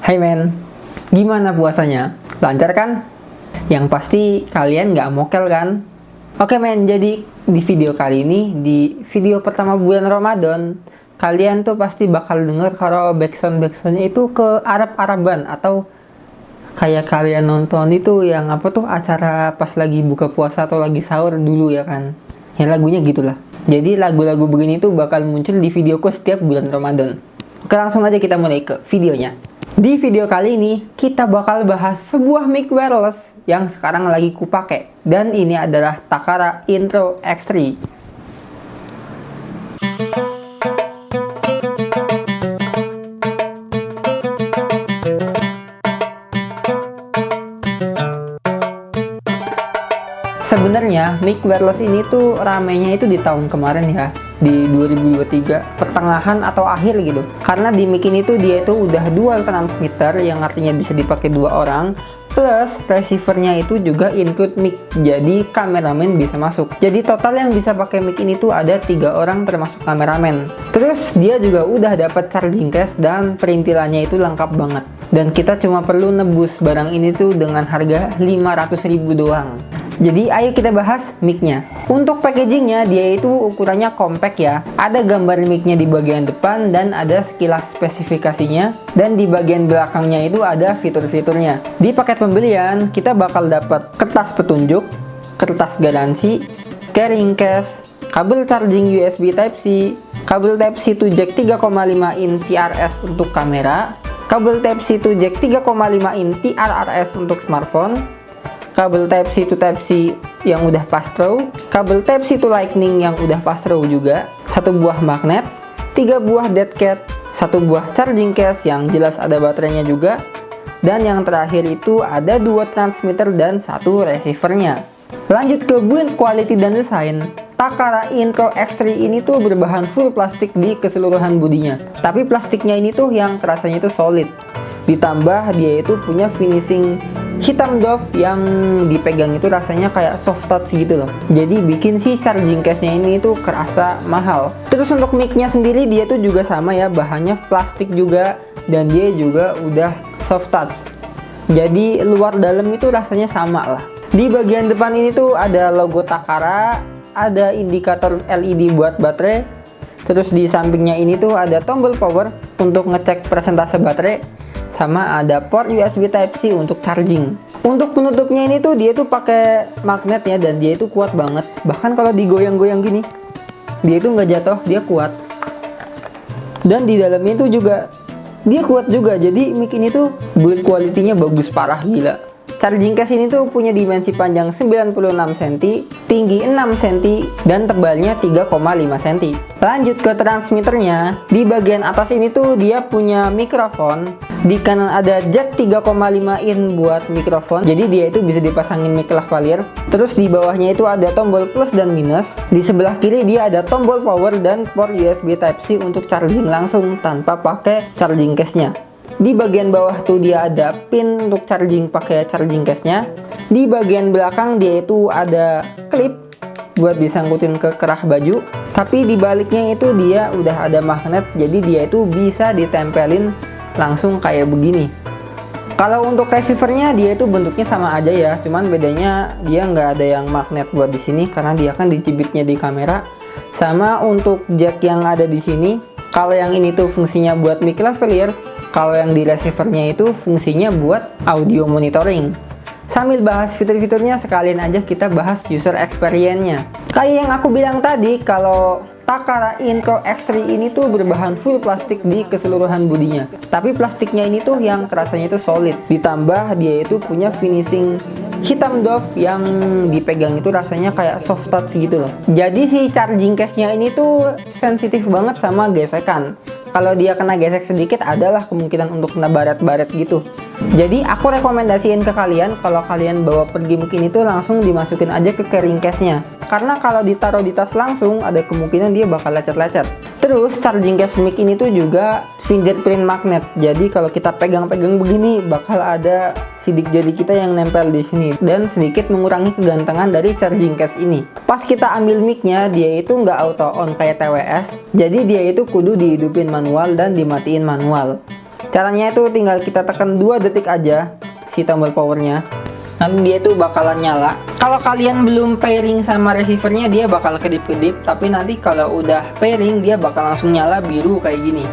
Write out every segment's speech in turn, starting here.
Hai men, gimana puasanya? Lancar kan? Yang pasti kalian nggak mokel kan? Oke men, jadi di video kali ini, di video pertama bulan Ramadan, kalian tuh pasti bakal denger kalau backsound-backsoundnya itu ke Arab-Araban, atau kayak kalian nonton itu yang apa tuh, acara pas lagi buka puasa atau lagi sahur dulu ya kan? Ya lagunya gitulah. Jadi lagu-lagu begini tuh bakal muncul di videoku setiap bulan Ramadan. Oke, langsung aja kita mulai ke videonya. Di video kali ini, kita bakal bahas sebuah mic wireless yang sekarang lagi kupake. Dan ini adalah Takara Intro X3. Sebenarnya mic wireless ini tuh ramenya itu di tahun kemarin ya, di 2023 pertengahan atau akhir gitu. Karena di mic ini tuh dia itu udah dual transmitter yang artinya bisa dipakai dua orang, plus receivernya itu juga include mic, jadi kameramen bisa masuk. Jadi total yang bisa pakai mic ini tuh ada 3 orang termasuk kameramen. Terus dia juga udah dapat charging case dan perintilannya itu lengkap banget. Dan kita cuma perlu nebus barang ini tuh dengan harga 500.000 doang. Jadi ayo kita bahas mic-nya. Untuk packagingnya dia itu ukurannya compact ya. Ada gambar mic-nya di bagian depan dan ada sekilas spesifikasinya. Dan di bagian belakangnya itu ada fitur-fiturnya. Di paket pembelian kita bakal dapat kertas petunjuk, kertas garansi, carrying case, kabel charging USB Type-C, kabel Type-C to jack 3,5 in TRS untuk kamera, kabel Type-C to jack 3,5 in TRRS untuk smartphone, kabel Type-C to Type-C yang udah pass through, kabel Type-C to Lightning yang udah pass through juga, 1 buah magnet, 3 buah dead cat, 1 buah charging case yang jelas ada baterainya juga, dan yang terakhir itu ada 2 transmitter dan 1 receivernya. Lanjut ke build quality dan desain. Takara Intro X3 ini tuh berbahan full plastik di keseluruhan bodinya, tapi plastiknya ini tuh yang kerasanya itu solid. Ditambah dia itu punya finishing hitam doff yang dipegang itu rasanya kayak soft touch gitu loh. Jadi bikin si charging case-nya ini tuh kerasa mahal. Terus untuk mic-nya sendiri dia tuh juga sama ya, bahannya plastik juga dan dia juga udah soft touch. Jadi luar dalam itu rasanya sama lah. Di bagian depan ini tuh ada logo Takara, ada indikator LED buat baterai. Terus di sampingnya ini tuh ada tombol power untuk ngecek persentase baterai, sama ada port USB Type-C untuk charging. Untuk penutupnya ini tuh dia tuh pakai magnet ya, dan dia itu kuat banget. Bahkan kalau digoyang-goyang gini, dia itu nggak jatuh, dia kuat. Dan di dalamnya itu juga dia kuat juga. Jadi mic ini tuh build quality-nya bagus parah, gila. Charging case ini tuh punya dimensi panjang 96 cm, tinggi 6 cm, dan tebalnya 3,5 cm. Lanjut ke transmitternya. Di bagian atas ini tuh dia punya mikrofon. Di kanan ada jack 3,5 in buat mikrofon. Jadi dia itu bisa dipasangin mic lavalier. Terus di bawahnya itu ada tombol plus dan minus. Di sebelah kiri dia ada tombol power dan port USB Type-C untuk charging langsung tanpa pakai charging case-nya. Di bagian bawah tuh dia ada pin untuk charging pakai charging case-nya. Di bagian belakang dia itu ada klip buat disangkutin ke kerah baju. Tapi di baliknya itu dia udah ada magnet, jadi dia itu bisa ditempelin langsung kayak begini. Kalau untuk receivernya dia itu bentuknya sama aja ya, cuman bedanya dia nggak ada yang magnet buat di sini karena dia kan dicibitnya di kamera. Sama untuk jack yang ada di sini, kalau yang ini tuh fungsinya buat mic lavalier, kalau yang di receivernya itu fungsinya buat audio monitoring. Sambil bahas fitur-fiturnya, sekalian aja kita bahas user experience-nya. Kayak yang aku bilang tadi, kalau Takara Intro X3 ini tuh berbahan full plastik di keseluruhan bodinya. Tapi plastiknya ini tuh yang kerasanya itu solid. Ditambah dia itu punya finishing hitam doff yang dipegang itu rasanya kayak soft touch gitu loh. Jadi si charging case-nya ini tuh sensitif banget sama gesekan. Kalau dia kena gesek sedikit adalah kemungkinan untuk kena baret-baret gitu. Jadi aku rekomendasiin ke kalian, kalau kalian bawa pergi mic ini tuh langsung dimasukin aja ke carrying case-nya. Karena kalau ditaruh di tas langsung ada kemungkinan dia bakal lecet-lecet. Terus charging case mic ini tuh juga fingerprint magnet. Jadi kalau kita pegang-pegang begini bakal ada sidik jari kita yang nempel di sini dan sedikit mengurangi kegantengan dari charging case ini. Pas kita ambil mic-nya dia itu nggak auto on kayak TWS. Jadi dia itu kudu dihidupin manual dan dimatiin manual. Caranya itu tinggal kita tekan 2 detik aja si tombol powernya, nanti dia tuh bakalan nyala. Kalau kalian belum pairing sama receivernya, dia bakal kedip-kedip, tapi nanti kalau udah pairing dia bakal langsung nyala biru kayak gini.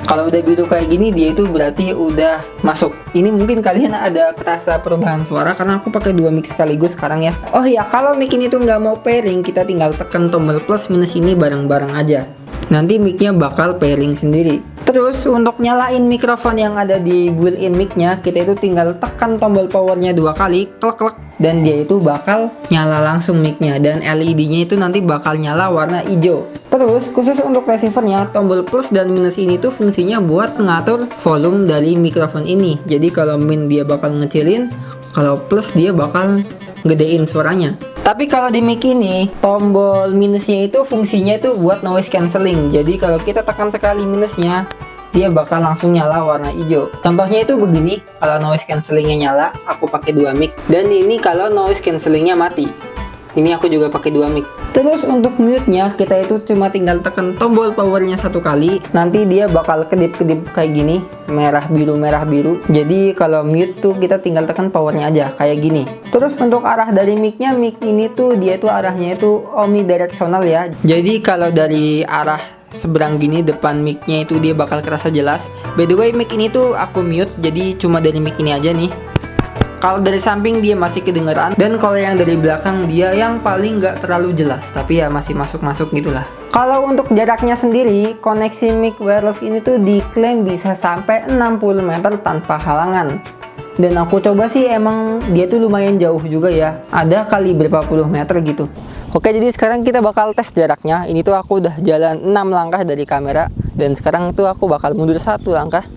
Kalau udah biru kayak gini, dia itu berarti udah masuk. Ini mungkin kalian ada kerasa perubahan suara karena aku pakai 2 mic sekaligus sekarang ya. Oh iya, kalau mic ini tuh nggak mau pairing, kita tinggal tekan tombol plus minus ini bareng-bareng aja. Nanti micnya bakal pairing sendiri. Terus untuk nyalain mikrofon yang ada di built-in mic-nya, kita itu tinggal tekan tombol powernya 2 kali, klek-klek, dan dia itu bakal nyala langsung mic-nya, dan LED-nya itu nanti bakal nyala warna hijau. Terus khusus untuk receivernya, tombol plus dan minus ini tuh fungsinya buat ngatur volume dari mikrofon ini. Jadi kalau min dia bakal ngecilin, kalau plus dia bakal gedein suaranya. Tapi kalau di mic ini, tombol minusnya itu fungsinya itu buat noise cancelling. Jadi kalau kita tekan sekali minusnya, dia bakal langsung nyala warna hijau. Contohnya itu begini, kalau noise cancellingnya nyala, aku pakai 2 mic. Dan ini kalau noise cancellingnya mati. Ini aku juga pakai 2 mic. Terus untuk mute-nya, kita itu cuma tinggal tekan tombol powernya 1 kali. Nanti dia bakal kedip-kedip kayak gini, merah biru merah biru. Jadi kalau mute tuh kita tinggal tekan powernya aja kayak gini. Terus untuk arah dari mic-nya, mic ini tuh dia tuh arahnya itu omnidirectional ya. Jadi kalau dari arah seberang gini depan mic-nya itu dia bakal kerasa jelas. By the way, mic ini tuh aku mute, jadi cuma dari mic ini aja nih. Kalau dari samping dia masih kedengeran, dan kalau yang dari belakang dia yang paling nggak terlalu jelas, tapi ya masih masuk-masuk gitulah. Kalau untuk jaraknya sendiri, koneksi mic wireless ini tuh diklaim bisa sampai 60 meter tanpa halangan. Dan aku coba sih emang dia tuh lumayan jauh juga ya, ada kali berapa puluh meter gitu. Oke, jadi sekarang kita bakal tes jaraknya. Ini tuh aku udah jalan 6 langkah dari kamera, dan sekarang tuh aku bakal mundur 1 langkah.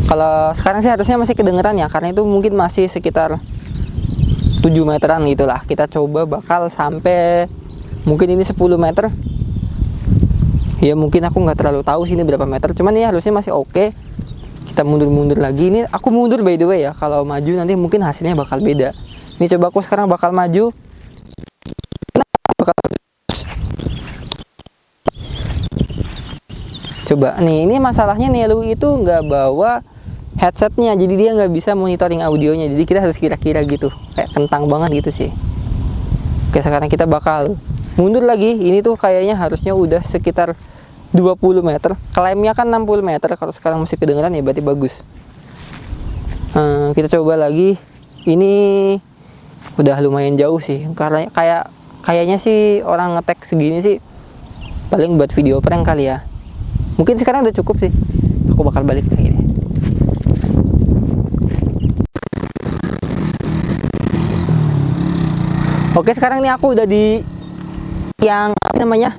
Kalau sekarang sih harusnya masih kedengeran ya, karena itu mungkin masih sekitar 7 meteran gitulah. Kita coba bakal sampai mungkin ini 10 meter. Ya mungkin aku nggak terlalu tahu sini berapa meter, cuman ini harusnya masih oke. Kita mundur-mundur lagi. Ini aku mundur by the way ya. Kalau maju nanti mungkin hasilnya bakal beda. Ini coba aku sekarang bakal maju. Coba nih, ini masalahnya Nelu itu nggak bawa headsetnya, jadi dia nggak bisa monitoring audionya. Jadi kita harus kira-kira gitu, kayak kentang banget gitu sih. Oke, sekarang kita bakal mundur lagi. Ini tuh kayaknya harusnya udah sekitar 20 meter. Klaimnya kan 60 meter. Kalau sekarang masih kedengeran ya berarti bagus. Kita coba lagi. Ini udah lumayan jauh sih, karena kayaknya sih orang ngetek segini sih paling buat video prank kali ya. Mungkin sekarang udah cukup sih. Aku bakal balik lagi deh. Oke, sekarang nih aku udah di yang apa namanya?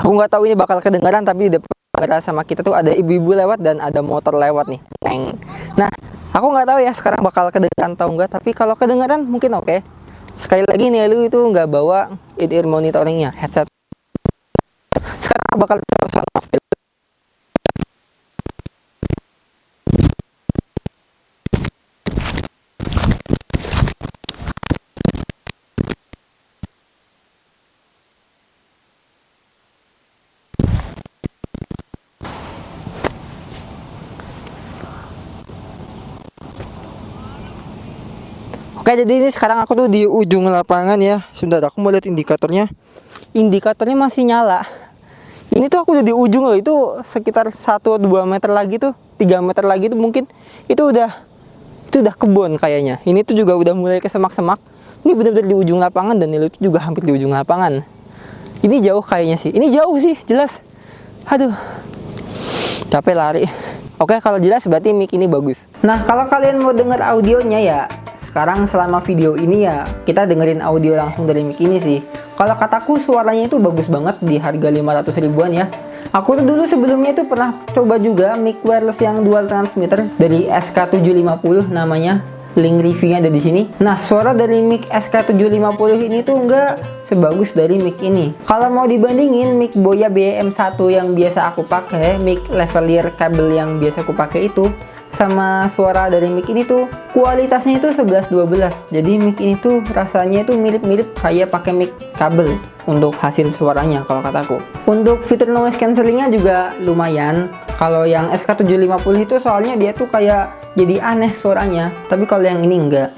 Aku nggak tahu ini bakal kedengaran, tapi di depan sama kita tuh ada ibu-ibu lewat dan ada motor lewat nih. Nah, aku nggak tahu ya sekarang bakal kedengaran atau enggak, tapi kalau kedengaran mungkin oke. Sekali lagi nih, lu itu nggak bawa in-ear monitoringnya, headset. Sekarang bakal Oke, jadi ini sekarang aku tuh di ujung lapangan ya. Sebentar, aku mau lihat indikatornya. Indikatornya masih nyala. Ini tuh aku udah di ujung loh. Itu sekitar 1-2 meter lagi tuh, 3 meter lagi tuh mungkin itu udah kebun kayaknya. Ini tuh juga udah mulai ke semak-semak. Ini benar-benar di ujung lapangan, dan itu juga hampir di ujung lapangan. Ini jauh kayaknya sih. Ini jauh sih, jelas. Aduh, capek lari. Oke, kalau jelas berarti mic ini bagus. Nah, kalau kalian mau denger audionya ya, sekarang selama video ini ya kita dengerin audio langsung dari mic ini sih. Kalau kataku suaranya itu bagus banget di harga 500 ribuan ya. Aku tuh dulu sebelumnya itu pernah coba juga mic wireless yang dual transmitter dari SK750 namanya. Link reviewnya ada di sini. Nah, suara dari mic SK750 ini tuh nggak sebagus dari mic ini. Kalau mau dibandingin mic Boya BM1 yang biasa aku pakai, mic lavalier kabel yang biasa aku pakai itu, sama suara dari mic ini tuh kualitasnya itu 11-12. Jadi mic ini tuh rasanya itu mirip-mirip kayak pakai mic kabel untuk hasil suaranya kalau kataku. Untuk fitur noise cancellingnya juga lumayan. Kalau yang SK750 itu soalnya dia tuh kayak jadi aneh suaranya, tapi kalau yang ini enggak.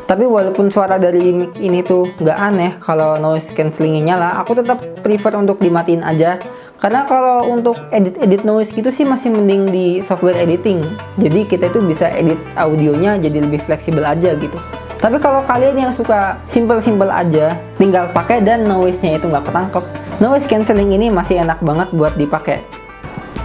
Tapi walaupun suara dari mic ini tuh nggak aneh, kalau noise cancellingnya nyala, aku tetap prefer untuk dimatiin aja. Karena kalau untuk edit noise gitu sih masih mending di software editing. Jadi kita itu bisa edit audionya jadi lebih fleksibel aja gitu. Tapi kalau kalian yang suka simple-simple aja, tinggal pakai dan noise-nya itu nggak ketangkep, noise cancelling ini masih enak banget buat dipakai.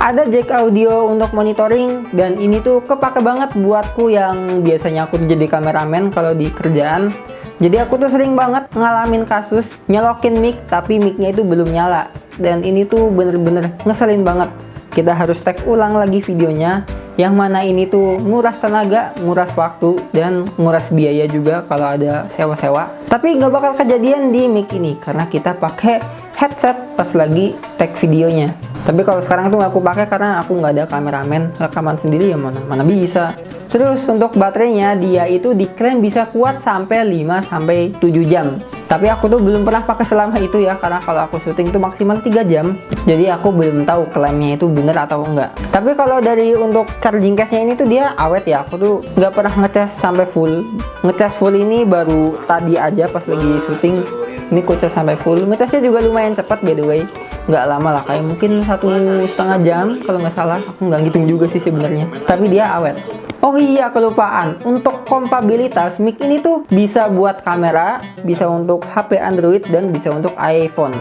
Ada jack audio untuk monitoring, dan ini tuh kepake banget buatku yang biasanya aku jadi kameramen kalau di kerjaan. Jadi aku tuh sering banget ngalamin kasus nyelokin mic tapi micnya itu belum nyala, dan ini tuh bener-bener ngeselin banget. Kita harus tag ulang lagi videonya, yang mana ini tuh nguras tenaga, nguras waktu, dan nguras biaya juga kalau ada sewa-sewa. Tapi nggak bakal kejadian di mic ini karena kita pakai headset pas lagi tag videonya. Tapi kalau sekarang tuh aku pakai karena aku nggak ada kameramen, rekaman sendiri ya mana bisa. Terus untuk baterainya dia itu diklaim bisa kuat sampai 5-7 jam. Tapi aku tuh belum pernah pakai selama itu ya, karena kalau aku syuting tuh maksimal 3 jam. Jadi aku belum tahu klaimnya itu bener atau enggak. Tapi kalau dari untuk charging case-nya ini tuh dia awet ya. Aku tuh nggak pernah ngecas sampai full. Ngecas full ini baru tadi aja pas lagi syuting. Ini ku cas sampai full. Ngecasnya juga lumayan cepat by the way. Nggak lama lah, kayak mungkin 1,5 jam kalau nggak salah. Aku nggak ngitung juga sih sebenarnya. Tapi dia awet. Oh iya, kelupaan. Untuk kompatibilitas, mic ini tuh bisa buat kamera, bisa untuk HP Android, dan bisa untuk iPhone.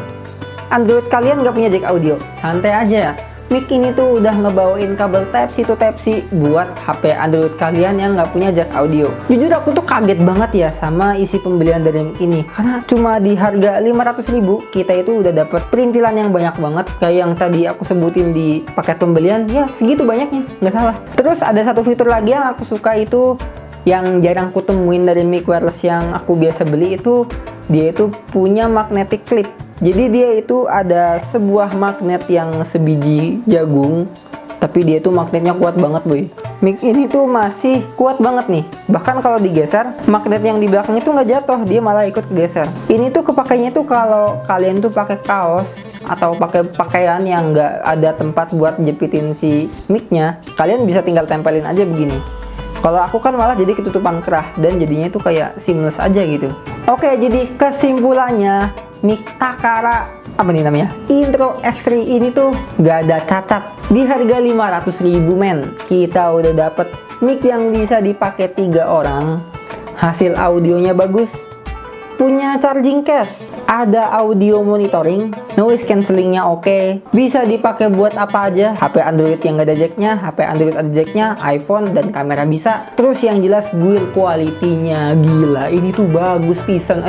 Android kalian nggak punya jack audio, santai aja. Mic ini tuh udah ngebawain kabel Type-C to Type-C buat HP Android kalian yang nggak punya jack audio. Jujur aku tuh kaget banget ya sama isi pembelian dari mic ini, karena cuma di harga 500.000 kita itu udah dapet perintilan yang banyak banget. Kayak yang tadi aku sebutin di paket pembelian, ya segitu banyaknya, nggak salah. Terus ada satu fitur lagi yang aku suka, itu yang jarang kutemuin dari mic wireless yang aku biasa beli, itu dia itu punya magnetic clip. Jadi dia itu ada sebuah magnet yang sebiji jagung, tapi dia itu magnetnya kuat banget boy. Mic ini tuh masih kuat banget nih. Bahkan kalau digeser, magnet yang di belakang itu nggak jatuh, dia malah ikut kegeser. Ini tuh kepakainya tuh kalau kalian tuh pakai kaos atau pakai pakaian yang nggak ada tempat buat jepitin si micnya, kalian bisa tinggal tempelin aja begini. Kalau aku kan malah jadi ketutupan kerah dan jadinya itu kayak seamless aja gitu. Oke, jadi kesimpulannya, mic Takara apa nih namanya, Intro X3 ini tuh gak ada cacat. Di harga 500.000 men, kita udah dapet mic yang bisa dipakai 3 orang, hasil audionya bagus, punya charging case, ada audio monitoring, noise cancellingnya oke, bisa dipakai buat apa aja, HP Android yang gak ada jacknya, HP Android ada jacknya, iPhone, dan kamera bisa. Terus yang jelas build quality-nya gila, ini tuh bagus pisan.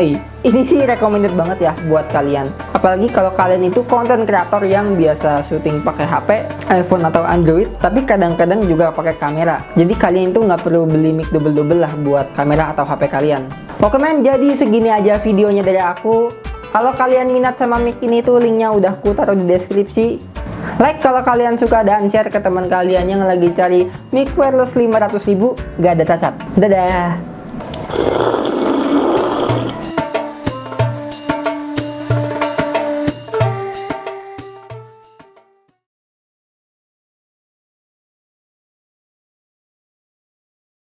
Ini sih recommended banget ya buat kalian, apalagi kalau kalian itu content creator yang biasa syuting pakai HP, iPhone atau Android, tapi kadang-kadang juga pakai kamera. Jadi kalian itu nggak perlu beli mic double-double lah buat kamera atau HP kalian. Oke men, jadi segini aja videonya dari aku. Kalau kalian minat sama mic ini tuh linknya udah aku taruh di deskripsi. Like kalau kalian suka dan share ke teman kalian yang lagi cari mic wireless 500.000 gak ada cacat. Dadah.